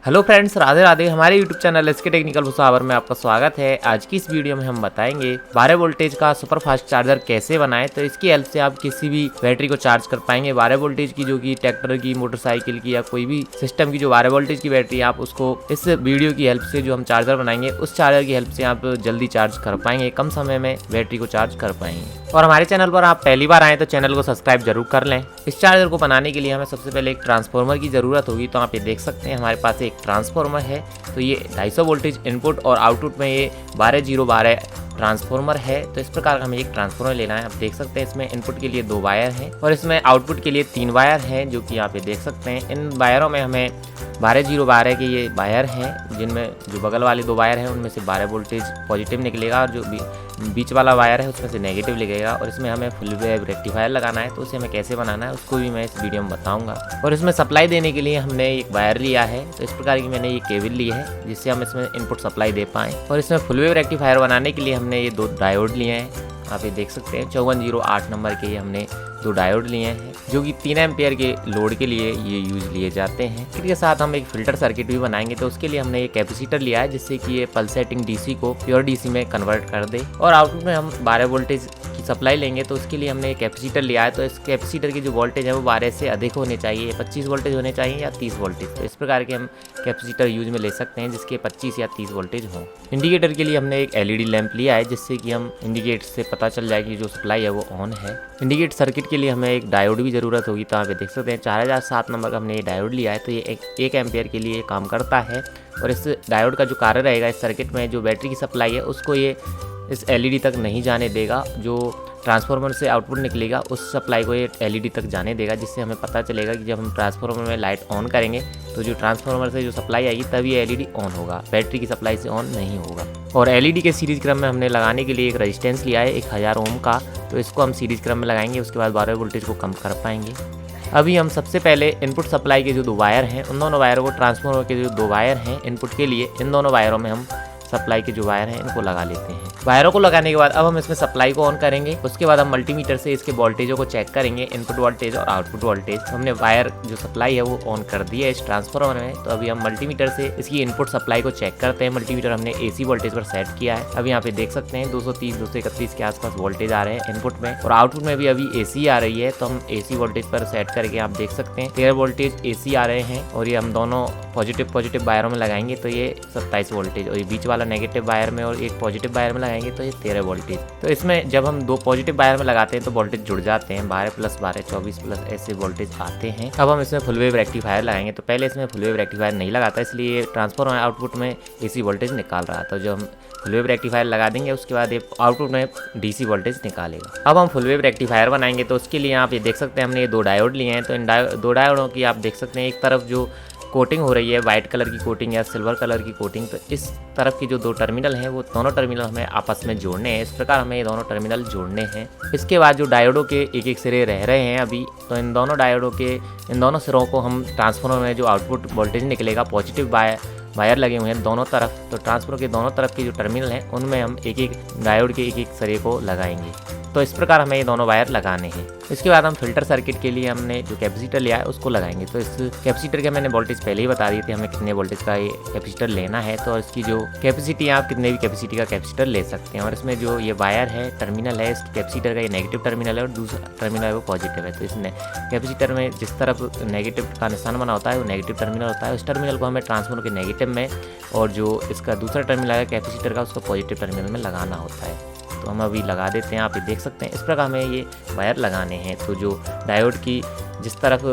Hello friends, Radhe Radhe. हमारे YouTube channel SK technical Bhusawar में आपका स्वागत है। आज की इस वीडियो में हम बताएंगे 12 वोल्टेज का सुपर फास्ट चार्जर कैसे बनाएं। तो इसकी हेल्प से आप किसी भी बैटरी को चार्ज कर पाएंगे 12 वोल्टेज की, जो कि ट्रैक्टर की, मोटरसाइकिल की या कोई भी सिस्टम की जो 12 वोल्टेज की बैटरी है, आप उसको इस वीडियो की हेल्प से जो हम चार्जर बनाएंगे उस चार्जर की हेल्प से आप जल्दी चार्ज कर पाएंगे, कम समय में बैटरी को चार्ज कर पाएंगे। और हमारे चैनल पर आप पहली बार आए तो चैनल को सब्सक्राइब जरूर कर लें। इस चार्जर को बनाने के लिए हमें सबसे पहले एक ट्रांसफार्मर की ज़रूरत होगी। तो आप ये देख सकते हैं हमारे पास एक ट्रांसफार्मर है। तो ये 250 वोल्टेज इनपुट और आउटपुट में ये 12012 ट्रांसफार्मर है। तो इस प्रकार का हमें एक ट्रांसफार्मर लेना है। आप देख सकते हैं इसमें इनपुट के लिए 2 वायर हैं और इसमें आउटपुट के लिए 3 वायर हैं, जो कि आप ये देख सकते हैं। इन वायरों में हमें 12012 के ये वायर हैं, जिनमें जो बगल वाले 2 वायर हैं उनमें से 12 वोल्टेज पॉजिटिव निकलेगा और जो बीच वाला वायर है उसमें से नेगेटिव निकलेगा। और इसमें हमें फुल वेव रेक्टिफायर लगाना है। तो उसे हमें कैसे बनाना है उसको भी मैं इस वीडियो में बताऊंगा। और इसमें सप्लाई देने के लिए हमने एक वायर लिया है। तो इस प्रकार की मैंने ये केबल ली है जिससे हम इसमें इनपुट सप्लाई दे पाएँ। और इसमें फुल वेव रेक्टिफायर बनाने के लिए हमने ये 2 डायोड लिए हैं। आप ये देख सकते हैं 5408 नंबर के ये हमने 2 डायोड लिए हैं, जो कि 3 एम्पियर के लोड के लिए ये यूज लिए जाते हैं। इसके साथ हम एक फिल्टर सर्किट भी बनाएंगे। तो उसके लिए हमने ये कैपेसिटर लिया है, जिससे कि ये पल्सेटिंग डीसी को प्योर डीसी में कन्वर्ट कर दे। और आउटपुट में हम 12 वोल्टेज की सप्लाई लेंगे। तो उसके लिए हमने एक कैपेसिटर लिया है। तो इस कैपेसिटर की जो वोल्टेज है वो 12 से अधिक होने चाहिए, 25 वोल्टेज होने चाहिए या 30 वोल्टेज। तो इस प्रकार के हम कैपेसिटर यूज में ले सकते हैं जिसके 25 या 30 वोल्टेज हों। इंडिकेटर के लिए हमने एक एलईडी लैंप लिया है, जिससे कि हम इंडिकेट से पता चल जाए कि जो सप्लाई है वो ऑन है। इंडिकेट सर्किट के लिए हमें एक डायोड भी ज़रूरत होगी। तो आप ये देख सकते हैं 4007 नंबर का हमने ये डायोड लिया है। तो ये 1 एम्पियर के लिए काम करता है। और इस डायोड का जो कार्य रहेगा, इस सर्किट में जो बैटरी की सप्लाई है उसको ये इस एलईडी तक नहीं जाने देगा। जो ट्रांसफार्मर से आउटपुट निकलेगा उस सप्लाई को ये एलईडी तक जाने देगा, जिससे हमें पता चलेगा कि जब हम ट्रांसफार्मर में लाइट ऑन करेंगे तो जो ट्रांसफार्मर से जो सप्लाई आएगी तभी एलईडी ऑन होगा, बैटरी की सप्लाई से ऑन नहीं होगा। और एलईडी के सीरीज क्रम में हमने लगाने के लिए एक रेजिस्टेंस लिया है 1000 ओम का। तो इसको हम सीरीज क्रम में लगाएंगे, उसके बाद 12 वोल्टेज को कम कर पाएंगे। अभी हम सबसे पहले इनपुट सप्लाई के जो 2 वायर हैं उन दोनों वायरों को, ट्रांसफार्मर के जो 2 वायर हैं इनपुट के लिए, इन दोनों वायरों में हम सप्लाई के जो वायर हैं इनको लगा लेते हैं। वायरों को लगाने के बाद अब हम इसमें सप्लाई को ऑन करेंगे। उसके बाद हम मल्टीमीटर से इसके वोल्टेजों को चेक करेंगे, इनपुट वोल्टेज और आउटपुट वोल्टेज। तो हमने वायर जो सप्लाई है वो ऑन कर दी है इस ट्रांसफार्मर में। तो अभी हम मल्टीमीटर से इसकी इनपुट सप्लाई को चेक करते हैं। मल्टीमीटर हमने एसी वोल्टेज पर सेट किया है। अब यहाँ पे देख सकते हैं 230 231 के आसपास वोल्टेज आ रहे हैं इनपुट में, और आउटपुट में भी अभी एसी आ रही है। तो हम एसी वोल्टेज पर सेट करके आप देख सकते हैं 13 वोल्टेज एसी आ रहे हैं। और ये हम दोनों पॉजिटिव वायरों में लगाएंगे तो ये 27 वोल्टेज, और ये बीच वाला नेगेटिव वायर में और एक पॉजिटिव वायर में लगाएंगे तो ये 13 वोल्टेज। तो इसमें जब हम 2 पॉजिटिव वायर में लगाते हैं तो वोल्टेज जुड़ जाते हैं, 12 + 12 24 प्लस ऐसे वोल्टेज आते हैं। अब हम इसमें फुल वेव रेक्टिफायर लगाएंगे। तो पहले इसमें फुल वेव रेक्टिफायर नहीं लगाता, इसलिए ट्रांसफार्मर आउटपुट में एसी वोल्टेज निकाल रहा था। जो हम फुल वेव रेक्टिफायर लगा देंगे उसके बाद ये आउटपुट में डीसी वोल्टेज निकालेगा। अब हम फुल वेव रेक्टिफायर बनाएंगे। तो उसके लिए आप ये देख सकते हैं हमने ये 2 डायोड लिए हैं। तो इन 2 डायोडों की आप देख सकते हैं एक तरफ जो कोटिंग हो रही है वाइट कलर की कोटिंग या सिल्वर कलर की कोटिंग, तो इस तरफ की जो 2 टर्मिनल हैं वो दोनों टर्मिनल हमें आपस में जोड़ने हैं। इस प्रकार हमें ये दोनों टर्मिनल जोड़ने हैं। इसके बाद जो डायोडों के एक सिरे रह रहे हैं अभी, तो इन दोनों डायोडों के इन दोनों सिरों को हम ट्रांसफार्मर में जो आउटपुट वोल्टेज निकलेगा, पॉजिटिव वायर लगे हुए हैं दोनों तरफ। तो ट्रांसफार्मर के दोनों तरफ के जो टर्मिनल हैं उनमें हम एक डायोड के एक सिरे को लगाएंगे। तो इस प्रकार हमें ये दोनों वायर लगाने हैं। इसके बाद हम फिल्टर सर्किट के लिए हमने जो कैपेसिटर लिया है उसको लगाएंगे। तो इस कैपेसिटर के मैंने वोल्टेज पहले ही बता दिए थे हमें कितने वोल्टेज का ये कैपेसिटर लेना है। तो इसकी जो कैपेसिटी है, आप कितने भी कैपेसिटी का कैपेसिटर ले सकते हैं। और इसमें जो ये वायर है, टर्मिनल है, इस कैपेसिटर का ये नेगेटिव टर्मिनल है और दूसरा टर्मिनल है वो पॉजिटिव है। तो इस कैपेसिटर में जिस तरफ नेगेटिव का निशान बना होता है वो नेगेटिव टर्मिनल होता है। उस टर्मिनल को हमें ट्रांसफार्मर के नेगेटिव में, और जो इसका दूसरा टर्मिनल है कैपेसिटर का, उसको पॉजिटिव टर्मिनल में लगाना होता है। तो हम अभी लगा देते हैं। आप ये देख सकते हैं इस प्रकार हमें ये वायर लगाने हैं। तो जो डायोड की जिस तरफ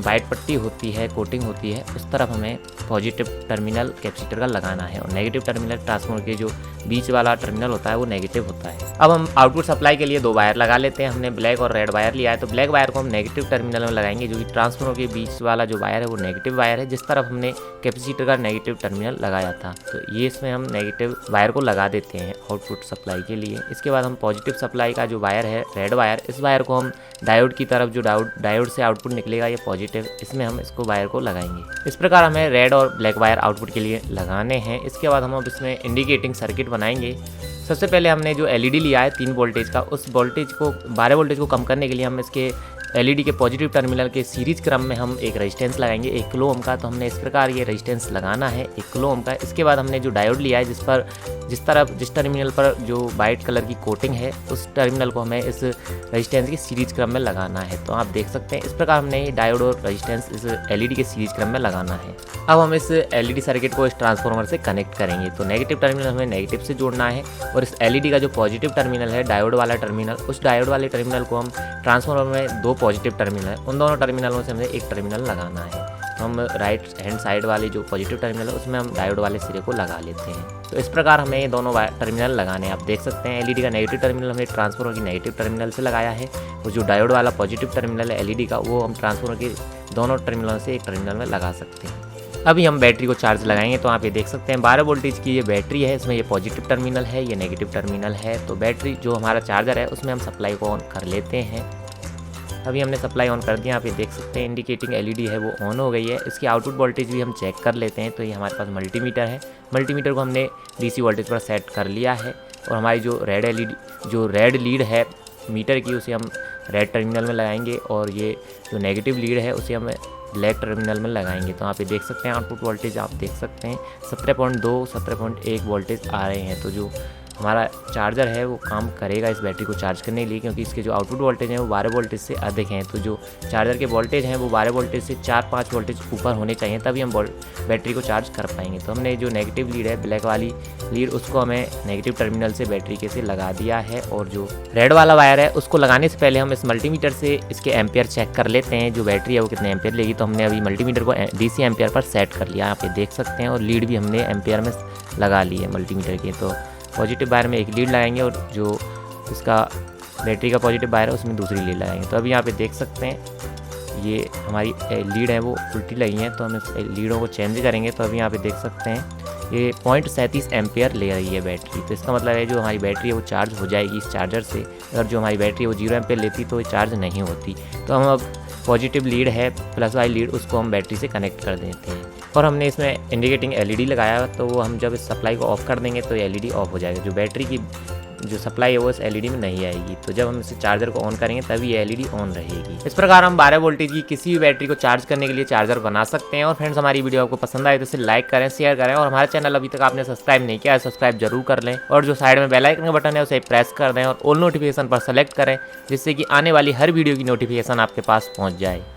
वाइट पट्टी होती है, कोटिंग होती है, उस तरफ हमें पॉजिटिव टर्मिनल कैपेसिटर का लगाना है, और नेगेटिव टर्मिनल ट्रांसफार्मर के जो बीच वाला टर्मिनल होता है वो नेगेटिव होता है। अब हम आउटपुट सप्लाई के लिए 2 वायर लगा लेते हैं। हमने ब्लैक और रेड वायर लिया है। तो ब्लैक वायर को हम नेगेटिव टर्मिनल में लगाएंगे, जो कि ट्रांसफार्मर के बीच वाला जो वायर है वो नेगेटिव वायर है, जिस तरफ हमने कैपेसिटर का नेगेटिव टर्मिनल लगाया था। तो ये इसमें हम नेगेटिव वायर को लगा देते हैं आउटपुट सप्लाई के लिए। इसके बाद हम पॉजिटिव सप्लाई का जो वायर है रेड वायर, इस वायर को हम डायोड की तरफ, जो डायोड से आउटपुट निकलेगा ये पॉजिटिव, इसमें हम इसको वायर को लगाएंगे। इस प्रकार हमें रेड और ब्लैक वायर आउटपुट के लिए लगाने हैं। इसके बाद हम अब इसमें इंडिकेटिंग सर्किट बनाएंगे। सबसे पहले हमने जो एलईडी लिया है 3 वोल्टेज का, उस वोल्टेज को 12 वोल्टेज को कम करने के लिए हम इसके एलईडी के पॉजिटिव टर्मिनल के सीरीज क्रम में हम एक रेजिस्टेंस लगाएंगे 1 किलो ओम का। तो हमने इस प्रकार ये रेजिस्टेंस लगाना है 1 किलो ओम का। इसके बाद हमने जो डायोड लिया है जिस टर्मिनल पर जो वाइट कलर की कोटिंग है उस टर्मिनल को हमें इस रेजिस्टेंस के सीरीज क्रम में लगाना है। तो आप देख सकते हैं इस प्रकार हमने ये डायोड और रेजिस्टेंस इस एलईडी के सीरीज क्रम में लगाना है। अब हम इस एलईडी सर्किट को इस ट्रांसफार्मर से कनेक्ट करेंगे। तो नेगेटिव टर्मिनल हमें नेगेटिव से जोड़ना है और इस एलईडी का जो पॉजिटिव टर्मिनल है डायोड वाला टर्मिनल, उस डायोड वाले टर्मिनल को हम ट्रांसफार्मर में 2 पॉजिटिव टर्मिनल है उन दोनों टर्मिनलों से हमें एक टर्मिनल लगाना है। तो हम राइट हैंड साइड वाले जो पॉजिटिव टर्मिनल है उसमें हम डायोड वाले सिरे को लगा लेते हैं। तो इस प्रकार हमें ये दोनों टर्मिनल लगाने हैं। आप देख सकते हैं एलईडी का नेगेटिव टर्मिनल हमने ट्रांसफार्मर की नेगेटिव टर्मिनल से लगाया है और जो डायोड वाला पॉजिटिव टर्मिनल है एलईडी का वो हम ट्रांसफार्मर के दोनों टर्मिनलों से एक टर्मिनल में लगा सकते हैं। अभी हम बैटरी को चार्ज लगाएंगे। तो आप ये देख सकते हैं 12 वोल्टेज की ये बैटरी है, इसमें ये पॉजिटिव टर्मिनल है, ये नेगेटिव टर्मिनल है। तो बैटरी जो हमारा चार्जर है उसमें हम सप्लाई को ऑन कर लेते हैं। अभी हमने सप्लाई ऑन कर दिया। आप ये देख सकते हैं इंडिकेटिंग एलईडी है वो ऑन हो गई है। इसकी आउटपुट वोल्टेज भी हम चेक कर लेते हैं। तो ये हमारे पास मल्टीमीटर है, मल्टीमीटर को हमने डीसी वोल्टेज पर सेट कर लिया है और हमारी जो रेड लीड है मीटर की उसे हम रेड टर्मिनल में लगाएंगे और ये जो नेगेटिव लीड है उसे हम ब्लैक टर्मिनल में लगाएंगे। तो आप ये देख सकते हैं आउटपुट वोल्टेज आप देख सकते हैं 17.2 17.1 वोल्टेज आ रहे हैं। तो जो हमारा चार्जर है वो काम करेगा इस बैटरी को चार्ज करने के लिए, क्योंकि इसके जो आउटपुट वोल्टेज हैं वो 12 वोल्टेज से अधिक हैं। तो जो चार्जर के वोल्टेज हैं वो 12 वोल्टेज से 4-5 वोल्टेज ऊपर होने चाहिए, तभी हम बैटरी को चार्ज कर पाएंगे। तो हमने जो नेगेटिव लीड है ब्लैक वाली लीड उसको हमें नेगेटिव टर्मिनल से बैटरी के से लगा दिया है और जो रेड वाला वायर है उसको लगाने से पहले हम इस मल्टीमीटर से इसके एम्पियर चेक कर लेते हैं, जो बैटरी है वो कितने एम्पियर लेगी। तो हमने अभी मल्टीमीटर को डीसी एम्पियर पर सेट कर लिया, आप ये देख सकते हैं, और लीड भी हमने एम्पियर में लगा ली है मल्टीमीटर की। तो पॉजिटिव वायर में एक लीड लगाएंगे और जो इसका बैटरी का पॉजिटिव वायर है उसमें दूसरी लीड लगाएंगे। तो अभी यहाँ पे देख सकते हैं ये हमारी लीड है वो उल्टी लगी है, तो हम इस लीडों को चेंज करेंगे। तो अभी यहाँ पे देख सकते हैं ये 0.37 एम्पियर ले रही है बैटरी। तो इसका मतलब है जो हमारी बैटरी है वो चार्ज हो जाएगी इस चार्जर से। अगर जो हमारी बैटरी है वो 0 एम्पियर लेती तो ये चार्ज नहीं होती। तो हम अब पॉजिटिव लीड है प्लस वाली लीड उसको हम बैटरी से कनेक्ट कर देते हैं और हमने इसमें इंडिकेटिंग एलईडी लगाया। तो वो हम जब इस सप्लाई को ऑफ कर देंगे तो ये एलईडी ऑफ हो जाएगा, जो बैटरी की जो सप्लाई है वो इस एलईडी में नहीं आएगी। तो जब हम इस चार्जर को ऑन करेंगे तभी ये एलईडी ऑन रहेगी। इस प्रकार हम 12 वोल्टेज की किसी भी बैटरी को चार्ज करने के लिए चार्जर बना सकते हैं। और फ्रेंड्स हमारी वीडियो आपको पसंद आए तो इसे लाइक करें, शेयर करें और हमारे चैनल अभी तक आपने सब्सक्राइब नहीं किया है सब्सक्राइब जरूर कर लें और जो साइड में बेल आइकन का बटन है उसे प्रेस कर दें और ऑल नोटिफिकेशन पर सेलेक्ट करें, जिससे कि आने वाली हर वीडियो की नोटिफिकेशन आपके पास पहुँच जाए।